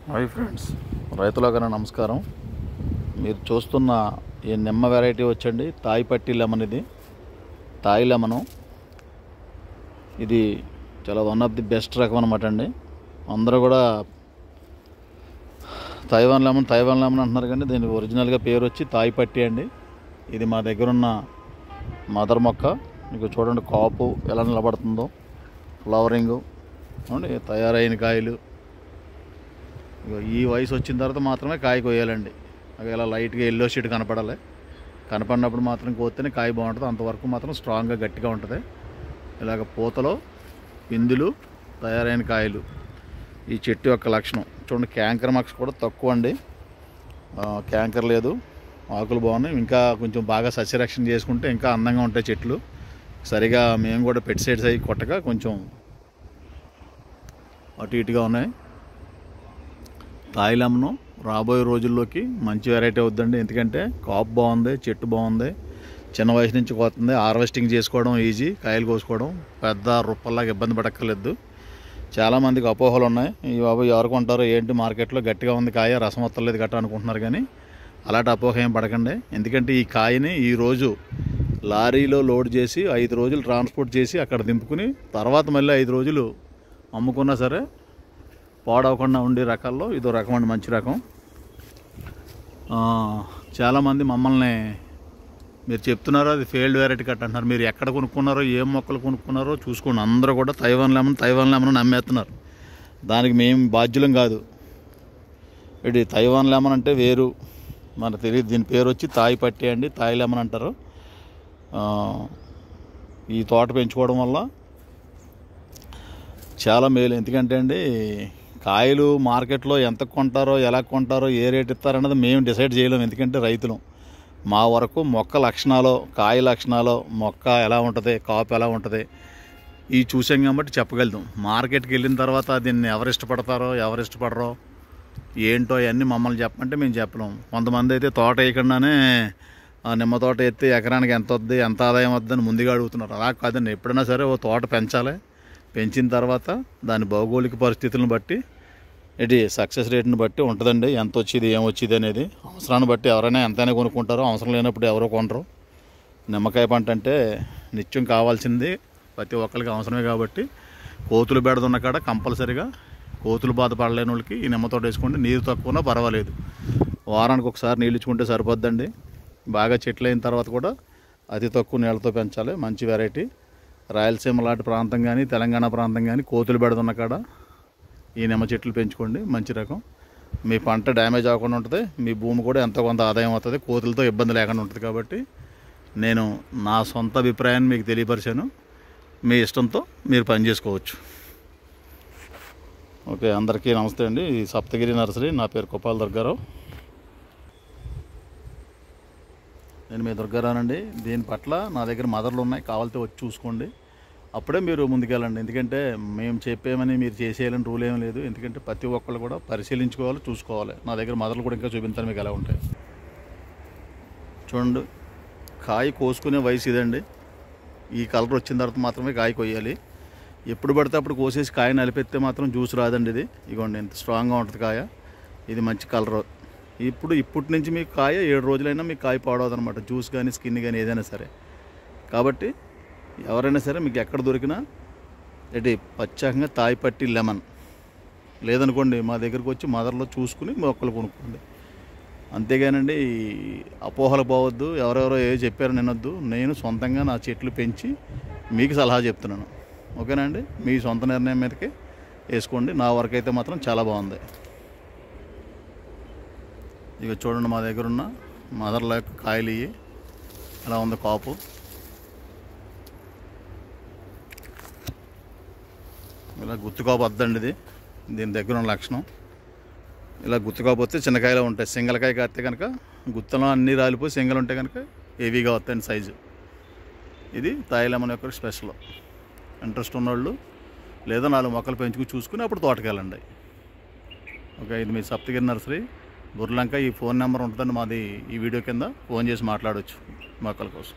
Hi friends, రైతులకైనా నమస్కారం. మీరు చూస్తున్న ఈ నిమ్మ వెరైటీ వచ్చండి తాయి పట్టి లెమన్. ఇది తాయి లెమను. ఇది చాలా వన్ ఆఫ్ ది బెస్ట్ రకం అనమాట అండి. అందరూ కూడా తైవాన్ లెమన్ అంటున్నారు, కానీ దీని ఒరిజినల్గా పేరు వచ్చి తాయి పట్టి అండి. ఇది మా దగ్గర ఉన్న మదర్ మొక్క. మీకు చూడండి కాపు ఎలా నిలబడుతుందో, ఫ్లవరింగు అండి, తయారైన కాయలు. ఈ వయసు వచ్చిన తర్వాత మాత్రమే కాయ కొయ్యాలండి. అవి ఇలా లైట్గా ఎల్లో షీట్ కనపడాలి. కనపడినప్పుడు మాత్రం కోస్తేనే కాయ బాగుంటుంది. అంతవరకు మాత్రం స్ట్రాంగ్గా గట్టిగా ఉంటుంది. ఇలాగ పూతలో పిందులు, తయారైన కాయలు ఈ చెట్టు యొక్క లక్షణం. చూడండి, క్యాంకర్ మార్క్స్ కూడా తక్కువ అండి. క్యాంకర్ లేదు, ఆకులు బాగున్నాయి. ఇంకా కొంచెం బాగా సస్యరక్షణ చేసుకుంటే ఇంకా అందంగా ఉంటాయి చెట్లు. సరిగా మేము కూడా పెస్టిసైడ్స్ అవి కొట్టక కొంచెం అటు ఇటుగా ఉన్నాయి. తాయి లెమన్ రాబోయే రోజుల్లోకి మంచి వెరైటీ అవుద్దండి. ఎందుకంటే కాపు బాగుంది, చెట్టు బాగుంది, చిన్న వయసు నుంచి కోస్తుంది. హార్వెస్టింగ్ చేసుకోవడం ఈజీ, కాయలు కోసుకోవడం పెద్ద రూపల్లాగా ఇబ్బంది పడక్కర్లేదు. చాలామందికి అపోహలు ఉన్నాయి, ఈ బాబు ఎవరు కొంటారో ఏంటి, మార్కెట్లో గట్టిగా ఉంది కాయ, రసం వస్తలేదు గట్ట అనుకుంటున్నారు. కానీ అలాంటి అపోహ ఏం పడకండి. ఎందుకంటే ఈ కాయని ఈరోజు లారీలో లోడ్ చేసి 5 రోజులు ట్రాన్స్పోర్ట్ చేసి అక్కడ దింపుకుని తర్వాత మళ్ళీ 5 రోజులు అమ్ముకున్నా సరే పాడవకుండా ఉండే రకాల్లో ఇదో రకం అండి, మంచి రకం. చాలామంది మమ్మల్ని మీరు చెప్తున్నారో అది ఫెయిల్డ్ వెరైటీ కట్ అంటున్నారు. మీరు ఎక్కడ కొనుక్కున్నారో, ఏం మొక్కలు కొనుక్కున్నారో చూసుకోండి. అందరూ కూడా తైవాన్ లెమన్ నమ్మేస్తున్నారు. దానికి మేము బాధ్యులం కాదు. ఇది తైవాన్ లెమన్ అంటే వేరు, మనకు తెలియదు. దీని పేరు వచ్చి తాయి పట్టి అండి, తాయి లెమన్ అంటారు. ఈ తోట పెంచుకోవడం వల్ల చాలా మేలు. ఎందుకంటే అండి, కాయలు మార్కెట్లో ఎంత కొంటారో, ఎలా కొంటారో, ఏ రేట్ ఇస్తారన్నది మేము డిసైడ్ చేయలేము. ఎందుకంటే రైతులు. మా వరకు మొక్క లక్షణాలు, కాయ లక్షణాలు, మొక్క ఎలా ఉంటుంది, కాపు ఎలా ఉంటుంది, ఇవి చూసాం కాబట్టి చెప్పగలుగుతాం. మార్కెట్కి వెళ్ళిన తర్వాత దీన్ని ఎవరు ఇష్టపడతారో, ఎవరు ఇష్టపడరో ఏంటో అవన్నీ మమ్మల్ని చెప్పమంటే మేము చెప్పలేము. కొంతమంది అయితే తోట వేయకుండానే నిమ్మ తోట ఎత్తి ఎకరానికి ఎంత వద్ది, ఎంత ఆదాయం వద్దని ముందుగా అడుగుతున్నారు. అలా కాదండి. ఎప్పుడైనా సరే ఓ తోట పెంచాలి. పెంచిన తర్వాత దాని భౌగోళిక పరిస్థితులను బట్టి, ఇది సక్సెస్ రేట్ని బట్టి ఉంటుందండి. ఎంత వచ్చేది, ఏం వచ్చేది అనేది. అవసరాన్ని బట్టి ఎవరైనా ఎంతైనా కొనుక్కుంటారో, అవసరం లేనప్పుడు ఎవరో కొనరు. నిమ్మకాయ పంట అంటే నిత్యం కావాల్సింది ప్రతి ఒక్కరికి అవసరమే. కాబట్టి కోతులు బెడదున్న కాడ కంపల్సరీగా కోతులు బాధపడలేని వాళ్ళకి ఈ నిమ్మ తోట వేసుకోండి. నీరు తక్కువనా పర్వాలేదు, వారానికి ఒకసారి నీళ్ళు ఇచ్చుకుంటే సరిపోద్దండి. బాగా చెట్లు అయిన తర్వాత కూడా అతి తక్కువ నీళ్ళతో పెంచాలి. మంచి వెరైటీ. రాయలసీమ లాంటి ప్రాంతం కానీ, తెలంగాణ ప్రాంతం కానీ కోతులు బెడదున్న కాడ ఈ నిమ్మ చెట్లు పెంచుకోండి. మంచి రకం. మీ పంట డ్యామేజ్ అవ్వకుండా ఉంటుంది, మీ భూమి కూడా ఎంతో కొంత ఆదాయం అవుతుంది, కోతులతో ఇబ్బంది లేకుండా ఉంటుంది. కాబట్టి నేను నా సొంత అభిప్రాయాన్ని మీకు తెలియపరిచాను. మీ ఇష్టంతో మీరు పని చేసుకోవచ్చు. ఓకే, అందరికీ నమస్తే అండి. ఈ సప్తగిరి నర్సరీ. నా పేరు కొప్పాల దుర్గారావు. నేను మీ దుర్గారావునండి. దీని పట్ల నా దగ్గర మదర్లు ఉన్నాయి, కావాలితే వచ్చి చూసుకోండి. అప్పుడే మీరు ముందుకెళ్ళండి. ఎందుకంటే మేము చెప్పేమని మీరు చేసేయాలని రూల్ ఏం లేదు. ఎందుకంటే ప్రతి ఒక్కళ్ళు కూడా పరిశీలించుకోవాలి, చూసుకోవాలి. నా దగ్గర మదర్లు కూడా ఇంకా చూపించాను మీకు ఎలా ఉంటాయి. చూడండి, కాయ కోసుకునే వయసు ఇదండి. ఈ కలర్ వచ్చిన తర్వాత మాత్రమే కాయ కొయ్యాలి. ఎప్పుడు పడితే అప్పుడు కోసేసి కాయ నలిపెత్తే మాత్రం జ్యూస్ రాదండి. ఇది ఇగోండి, ఎంత స్ట్రాంగ్గా ఉంటుంది కాయ. ఇది మంచి కలర్. ఇప్పటి నుంచి మీకు కాయ 7 రోజులైనా మీకు కాయ పాడవదు అనమాట. జ్యూస్ కానీ, స్కిన్ కానీ ఏదైనా సరే. కాబట్టి ఎవరైనా సరే మీకు ఎక్కడ దొరికినా ఏంటి ప్రత్యేకంగా తాయి పట్టి లెమన్ లేదనుకోండి, మా దగ్గరకు వచ్చి మదర్లో చూసుకుని మొక్కలు కొనుక్కోండి. అంతేగానండి అపోహలు పోవద్దు. ఎవరెవరో ఏ చెప్పారో నినొద్దు. నేను సొంతంగా నా చెట్లు పెంచి మీకు సలహా చెప్తున్నాను. ఓకేనా అండి? మీ సొంత నిర్ణయం మీదకి వేసుకోండి. నా వరకు అయితే మాత్రం చాలా బాగుంది. ఇక చూడండి, మా దగ్గర ఉన్న మదర్ల యొక్క కాయలు ఇవి ఎలా ఉంది కాపు. ఇలా గుత్తుకాపు వద్దండి. ఇది దీని దగ్గర ఉన్న లక్షణం. ఇలా గుత్తుకాపు వస్తే చిన్నకాయలో ఉంటాయి. సింగల్కాయ కాస్తే కనుక గుత్తలో అన్నీ రాలిపోయి సింగల్ ఉంటే కనుక హెవీగా వస్తాయండి సైజు. ఇది తాయి లెమన్ యొక్క స్పెషల్. ఇంట్రెస్ట్ ఉన్నవాళ్ళు లేదా 4 మొక్కలు పెంచుకు చూసుకుని అప్పుడు తోటకెళ్ళండి. ఓకే, ఇది మీ సప్తగిరి నర్సరీ, బుర్లంక. ఈ ఫోన్ నెంబర్ ఉంటుందండి మాది. ఈ వీడియో కింద ఫోన్ చేసి మాట్లాడవచ్చు మొక్కల కోసం.